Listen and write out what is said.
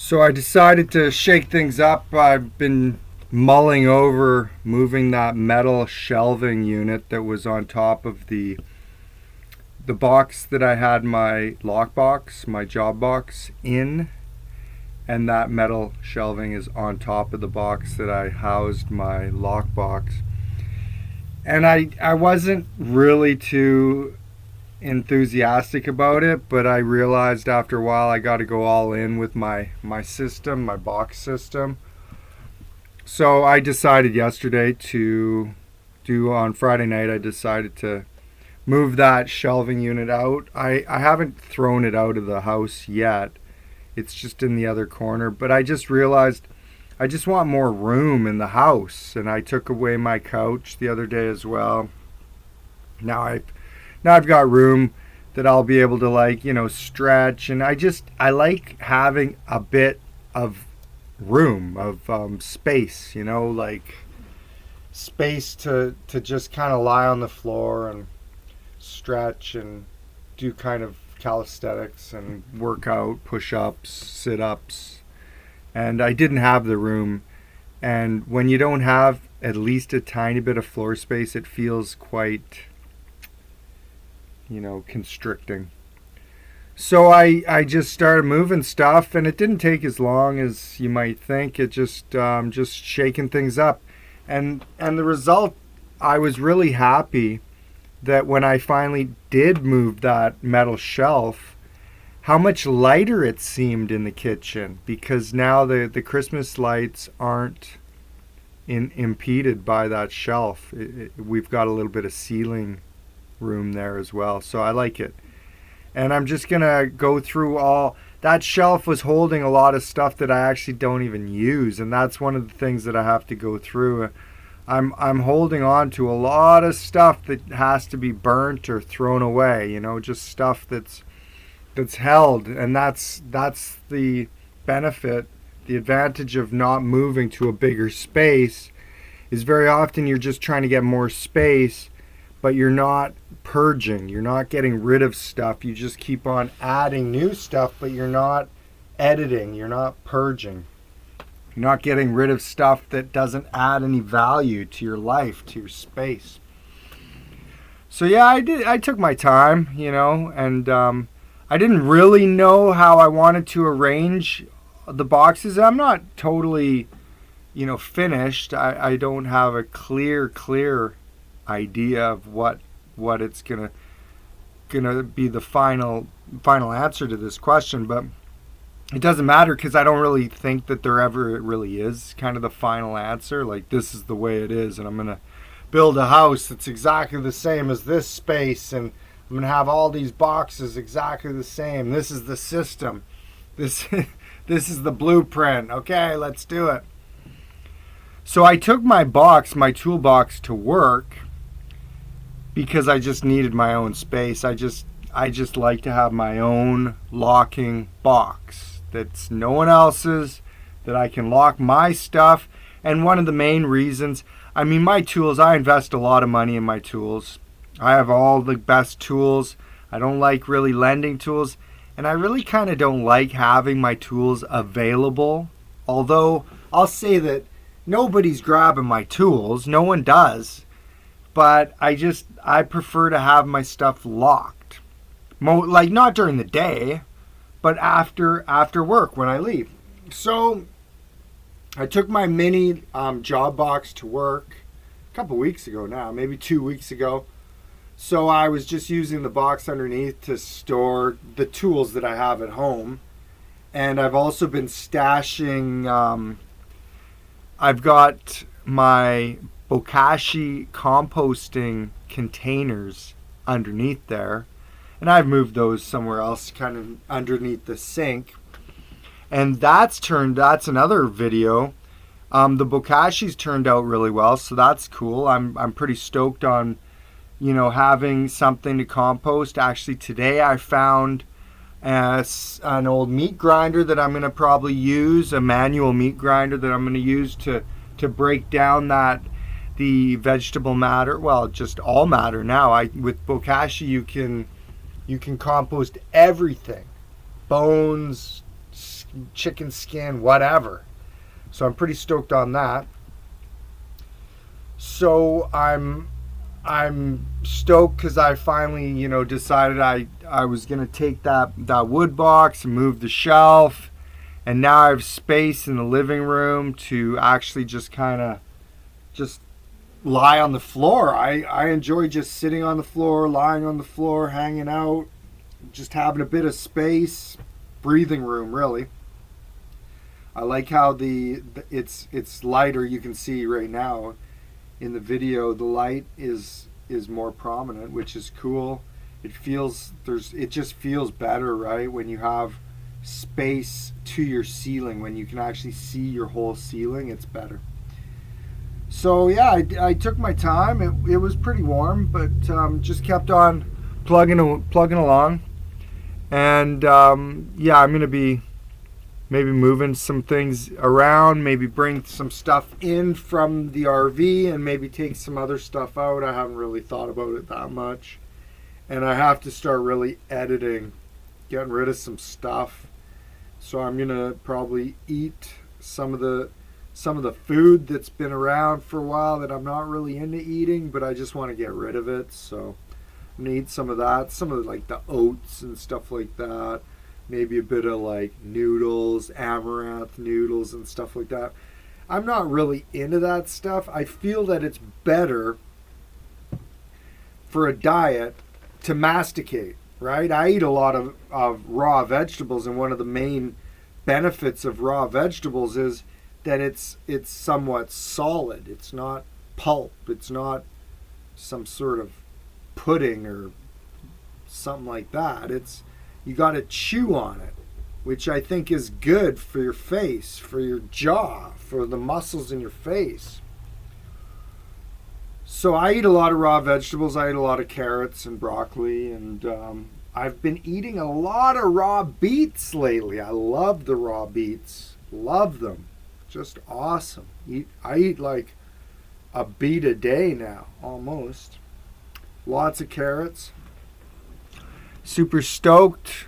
So I decided to shake things up. I've been mulling over moving that metal shelving unit that was on top of the box that I had my lockbox, my job box in, and that metal shelving is on top of the box that I housed my lockbox. And I wasn't really too enthusiastic about it, but I realized after a while I got to go all in with my system, my box system. So I decided yesterday to do on Friday night. I decided to move that shelving unit out. I haven't thrown it out of the house yet. It's just in the other corner, but I just realized I just want more room in the house, and I took away my couch the other day as well. Now I've got room that I'll be able to stretch, and I like having a bit of room of space, like space to just kind of lie on the floor and stretch and do kind of calisthenics and work out, push-ups, sit-ups. And I didn't have the room, and when you don't have at least a tiny bit of floor space, it feels quite constricting. So I just started moving stuff, and it didn't take as long as you might think. It just shaking things up, and the result, I was really happy that when I finally did move that metal shelf, how much lighter it seemed in the kitchen, because now the Christmas lights aren't impeded by that shelf. We've got a little bit of ceiling room there as well, so I like it. And I'm just gonna go through all that shelf was holding a lot of stuff that I actually don't even use, and that's one of the things that I have to go through. I'm holding on to a lot of stuff that has to be burnt or thrown away, just stuff that's held, and that's the benefit, the advantage of not moving to a bigger space is very often you're just trying to get more space, but you're not purging, you're not getting rid of stuff, you just keep on adding new stuff, but you're not editing, you're not purging. You're not getting rid of stuff that doesn't add any value to your life, to your space. So yeah, I took my time, and I didn't really know how I wanted to arrange the boxes. I'm not totally, finished. I don't have a clear idea of what it's gonna be the final answer to this question, but it doesn't matter because I don't really think that there ever really is kind of the final answer. Like, this is the way it is, and I'm gonna build a house that's exactly the same as this space, and I'm going to have all these boxes exactly the same. This is the system. This is the blueprint. Okay, let's do it. So I took my toolbox to work because I just needed my own space. I just like to have my own locking box that's no one else's, that I can lock my stuff. And one of the main reasons, my tools, I invest a lot of money in my tools. I have all the best tools. I don't like really lending tools, and I really kind of don't like having my tools available. Although I'll say that nobody's grabbing my tools, no one does, but I prefer to have my stuff locked. Like, not during the day, but after work when I leave. So I took my mini job box to work a couple weeks ago now, maybe 2 weeks ago. So I was just using the box underneath to store the tools that I have at home. And I've also been stashing, I've got my bokashi composting containers underneath there. And I've moved those somewhere else, kind of underneath the sink. And that's another video. The bokashi's turned out really well, so that's cool. I'm pretty stoked on having something to compost. Actually, today I found an old meat grinder that I'm going to probably use, a manual meat grinder that I'm going to use to break down the vegetable matter. Well, just all matter now. With bokashi, you can compost everything, bones, chicken skin, whatever. So I'm pretty stoked on that. So I'm stoked because I finally, decided I was gonna take that wood box and move the shelf, and now I have space in the living room to actually just kind of just lie on the floor. I enjoy just sitting on the floor, lying on the floor, hanging out, just having a bit of space, breathing room really. I like how it's lighter. You can see right now in the video the light is more prominent, which is cool. It just feels better, right, when you have space to your ceiling, when you can actually see your whole ceiling. It's better. So yeah, I took my time. It was pretty warm, but just kept on plugging along. And yeah, I'm gonna be maybe moving some things around, maybe bring some stuff in from the RV, and maybe take some other stuff out. I haven't really thought about it that much, and I have to start really editing, getting rid of some stuff. So I'm gonna probably eat some of the food that's been around for a while that I'm not really into eating, but I just want to get rid of it. So I'm gonna eat some of that, some of like the oats and stuff like that. Maybe a bit of like noodles, amaranth noodles and stuff like that. I'm not really into that stuff. I feel that it's better for a diet to masticate, right? I eat a lot of raw vegetables, and one of the main benefits of raw vegetables is that it's somewhat solid. It's not pulp. It's not some sort of pudding or something like that. You got to chew on it, which I think is good for your face, for your jaw, for the muscles in your face. So I eat a lot of raw vegetables. I eat a lot of carrots and broccoli, and I've been eating a lot of raw beets lately. I love the raw beets. Love them. Just awesome. I eat like a beet a day now, almost. Lots of carrots. Super stoked.